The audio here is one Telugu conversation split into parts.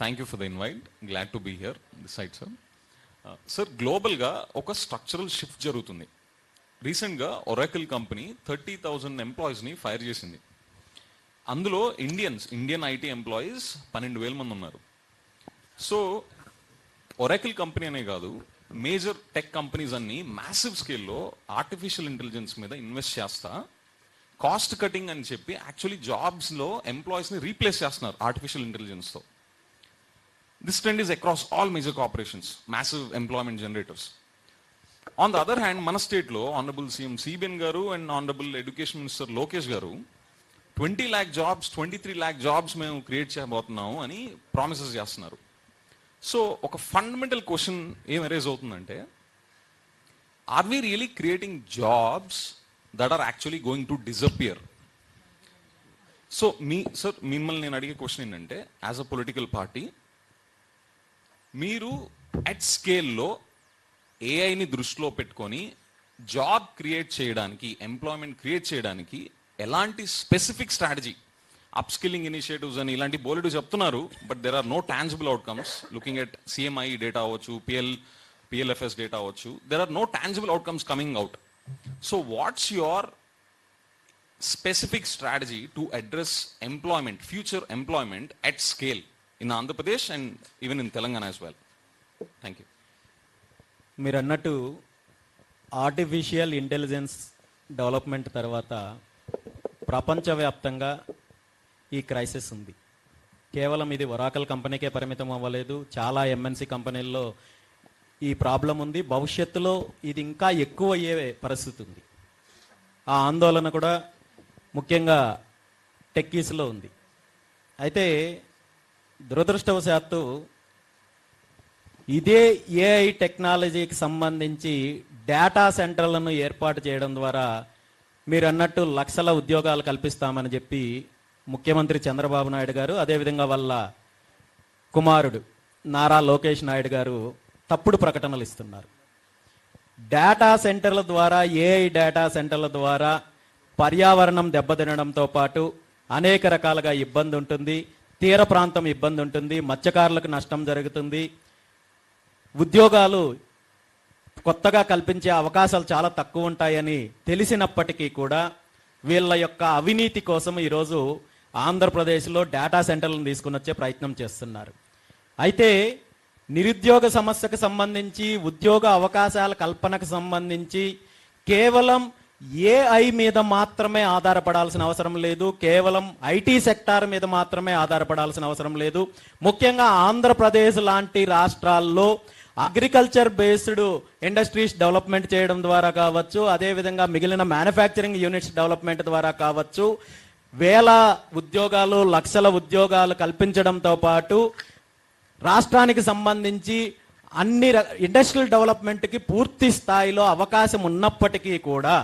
Thank you for the invite. Glad to be here this side sir. Sir, గ్లోబల్గా ఒక స్ట్రక్చరల్ షిఫ్ట్ జరుగుతుంది. రీసెంట్గా ఒరాకిల్ కంపెనీ 30,000 ఎంప్లాయీస్ని ఫైర్ చేసింది. అందులో ఇండియన్ ఐటీ ఎంప్లాయీస్ 12,000 మంది ఉన్నారు. సో ఒరాకిల్ కంపెనీ అనే కాదు, మేజర్ టెక్ కంపెనీస్ అన్ని మ్యాసివ్ స్కేల్లో ఆర్టిఫిషియల్ ఇంటెలిజెన్స్ మీద ఇన్వెస్ట్ చేస్తా కాస్ట్ కటింగ్ అని చెప్పి యాక్చువల్లీ జాబ్స్లో ఎంప్లాయీస్ని రీప్లేస్ చేస్తున్నారు ఆర్టిఫిషియల్ ఇంటెలిజెన్స్తో. This trend is across all major corporations, massive employment generators. On the other hand, మన స్టేట్లో ఆనరబుల్ సీఎం సిబిఎన్ గారు and honourable education minister Lokesh గారు 20 lakh జాబ్స్ 23 lakh జాబ్స్ మేము క్రియేట్ చేయబోతున్నాము అని ప్రామిసెస్ చేస్తున్నారు. సో ఒక ఫండమెంటల్ క్వశ్చన్ ఏం అరైజ్ అవుతుందంటే, are we really creating jobs that are actually going to disappear? So మిమ్మల్ని నేను అడిగే క్వశ్చన్ ఏంటంటే, యాజ్ అ పొలిటికల్ పార్టీ, మీరు అట్ స్కేల్లో ఏఐని దృష్టిలో పెట్టుకొని జాబ్ క్రియేట్ చేయడానికి, ఎంప్లాయ్మెంట్ క్రియేట్ చేయడానికి ఎలాంటి specific strategy, upskilling initiatives అని ఇలాంటి బోలెడు చెప్తున్నారు, but there are no tangible outcomes. Looking at CMI data అవ్వచ్చు, పిఎల్ఎఫ్ఎస్ డేటా అవ్వచ్చు, there are no tangible outcomes coming out. So what's your specific strategy to address employment, future employment at scale in Andhra Pradesh and even in Telangana as well? Thank you. మీరు అన్నట్టు ఆర్టిఫిషియల్ ఇంటెలిజెన్స్ డెవలప్మెంట్ తర్వాత ప్రపంచవ్యాప్తంగా ఈ క్రైసిస్ ఉంది. కేవలం ఇది ఒరాకల్ కంపెనీకే పరిమితం అవ్వలేదు, చాలా ఎంఎన్సి కంపెనీల్లో ఈ ప్రాబ్లం ఉంది. భవిష్యత్తులో ఇది ఇంకా ఎక్కువ అయ్యే పరిస్థితి ఉంది. ఆ ఆందోళన కూడా ముఖ్యంగా టెక్కీస్లో ఉంది. అయితే దురదృష్టవశాత్తు ఇదే ఏఐ టెక్నాలజీకి సంబంధించి డేటా సెంటర్లను ఏర్పాటు చేయడం ద్వారా మీరు అన్నట్టు లక్షల ఉద్యోగాలు కల్పిస్తామని చెప్పి ముఖ్యమంత్రి చంద్రబాబు నాయుడు గారు, అదేవిధంగా వాళ్ళ కుమారుడు నారా లోకేష్ నాయుడు గారు తప్పుడు ప్రకటనలు ఇస్తున్నారు. డేటా సెంటర్ల ద్వారా, ఏఐ డేటా సెంటర్ల ద్వారా పర్యావరణం దెబ్బతినడంతో పాటు అనేక రకాలుగా ఇబ్బంది ఉంటుంది. తీర ప్రాంతం ఇబ్బంది ఉంటుంది, మత్స్యకారులకు నష్టం జరుగుతుంది, ఉద్యోగాలు కొత్తగా కల్పించే అవకాశాలు చాలా తక్కువ ఉంటాయని తెలిసినప్పటికీ కూడా వీళ్ళ యొక్క అవినీతి కోసం ఈరోజు ఆంధ్రప్రదేశ్లో డేటా సెంటర్లను తీసుకుని వచ్చే ప్రయత్నం చేస్తున్నారు. అయితే నిరుద్యోగ సమస్యకు సంబంధించి, ఉద్యోగ అవకాశాల కల్పనకు సంబంధించి కేవలం ఏఐ మీద మాత్రమే ఆధారపడాల్సిన అవసరం లేదు, కేవలం ఐటీ సెక్టార్ మీద మాత్రమే ఆధారపడాల్సిన అవసరం లేదు. ముఖ్యంగా ఆంధ్రప్రదేశ్ లాంటి రాష్ట్రాల్లో అగ్రికల్చర్ బేస్డ్ ఇండస్ట్రీస్ డెవలప్మెంట్ చేయడం ద్వారా కావచ్చు, అదేవిధంగా మిగిలిన మ్యానుఫ్యాక్చరింగ్ యూనిట్స్ డెవలప్మెంట్ ద్వారా కావచ్చు, వేల ఉద్యోగాలు, లక్షల ఉద్యోగాలు కల్పించడంతో పాటు రాష్ట్రానికి సంబంధించి అన్ని ఇండస్ట్రియల్ డెవలప్మెంట్కి పూర్తి స్థాయిలో అవకాశం ఉన్నప్పటికీ కూడా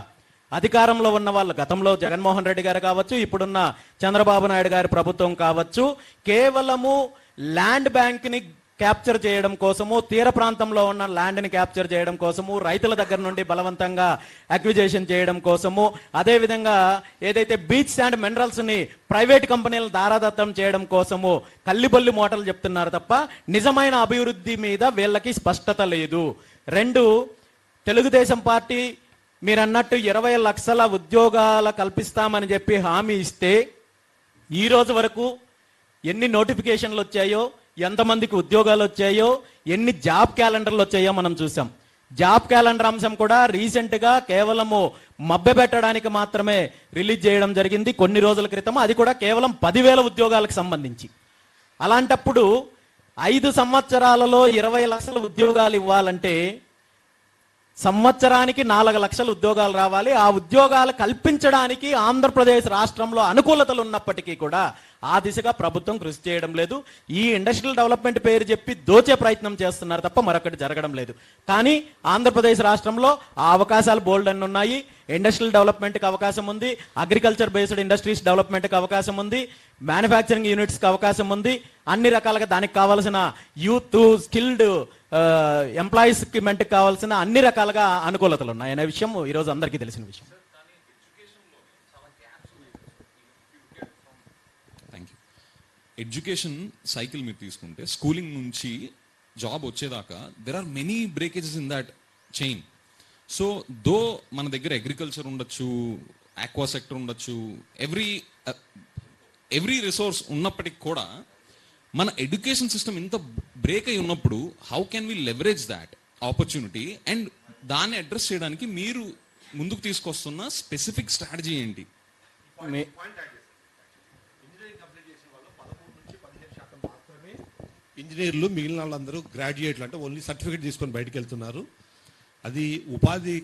అధికారంలో ఉన్న వాళ్ళు, గతంలో జగన్మోహన్ రెడ్డి గారు కావచ్చు, ఇప్పుడున్న చంద్రబాబు నాయుడు గారి ప్రభుత్వం కావచ్చు, కేవలము ల్యాండ్ బ్యాంక్ని క్యాప్చర్ చేయడం కోసము, తీర ప్రాంతంలో ఉన్న ల్యాండ్ని క్యాప్చర్ చేయడం కోసము, రైతుల దగ్గర నుండి బలవంతంగా అక్విజేషన్ చేయడం కోసము, అదేవిధంగా ఏదైతే బీచ్ అండ్ మినరల్స్ని ప్రైవేట్ కంపెనీలు దారాదత్తం చేయడం కోసము కల్లిబొల్లి మోటలు చెప్తున్నారు తప్ప నిజమైన అభివృద్ధి మీద వీళ్ళకి స్పష్టత లేదు. రెండు, తెలుగుదేశం పార్టీ మీరు అన్నట్టు 20 లక్షల ఉద్యోగాలు కల్పిస్తామని చెప్పి హామీ ఇస్తే ఈ రోజు వరకు ఎన్ని నోటిఫికేషన్లు వచ్చాయో, ఎంతమందికి ఉద్యోగాలు వచ్చాయో, ఎన్ని జాబ్ క్యాలెండర్లు వచ్చాయో మనం చూసాం. జాబ్ క్యాలెండర్ అంశం కూడా రీసెంట్గా కేవలము మభ్య పెట్టడానికి మాత్రమే రిలీజ్ చేయడం జరిగింది కొన్ని రోజుల క్రితం, అది కూడా కేవలం 10,000 ఉద్యోగాలకు సంబంధించి. అలాంటప్పుడు 5 సంవత్సరాలలో 20 లక్షల ఉద్యోగాలు ఇవ్వాలంటే సంవత్సరానికి 4 లక్షల ఉద్యోగాలు రావాలి. ఆ ఉద్యోగాలు కల్పించడానికి ఆంధ్రప్రదేశ్ రాష్ట్రంలో అనుకూలతలు ఉన్నప్పటికీ కూడా ఆ దిశగా ప్రభుత్వం కృషి చేయడం లేదు. ఈ ఇండస్ట్రియల్ డెవలప్మెంట్ పేరు చెప్పి దోచే ప్రయత్నం చేస్తున్నారు తప్ప మరొకటి జరగడం లేదు. కానీ ఆంధ్రప్రదేశ్ రాష్ట్రంలో ఆ అవకాశాలు బోల్డ్ అన్ని ఉన్నాయి. ఇండస్ట్రియల్ డెవలప్మెంట్కి అవకాశం ఉంది, అగ్రికల్చర్ బేస్డ్ ఇండస్ట్రీస్ డెవలప్మెంట్కి అవకాశం ఉంది, మ్యానుఫ్యాక్చరింగ్ యూనిట్స్కి అవకాశం ఉంది. అన్ని రకాలుగా దానికి కావాల్సిన యూత్, స్కిల్డ్ ఎంప్లాయీస్కి మెంట్కి కావాల్సిన అన్ని రకాలుగా అనుకూలతలు ఉన్నాయి అనే విషయం ఈరోజు అందరికీ తెలిసిన విషయం. ఎడ్యుకేషన్ సైకిల్ మీరు తీసుకుంటే స్కూలింగ్ నుంచి జాబ్ వచ్చేదాకా there are many breakages in that chain. So though మన దగ్గర అగ్రికల్చర్ ఉండొచ్చు, ఆక్వా సెక్టర్ ఉండొచ్చు, ఎవ్రీ రిసోర్స్ ఉన్నప్పటికి కూడా మన ఎడ్యుకేషన్ సిస్టమ్ ఇంత బ్రేక్ అయి ఉన్నప్పుడు how can we leverage that opportunity and దాన్ని అడ్రస్ చేయడానికి మీరు ముందుకు తీసుకొస్తున్న స్పెసిఫిక్ స్ట్రాటజీ ఏంటి? మీ- ఇంజనీర్లు మిగిలిన వాళ్ళందరూ గ్రాడ్యుయేట్లు, అంటే ఓన్లీ సర్టిఫికేట్ తీసుకొని బయటకు వెళ్తున్నారు. అది ఉపాధి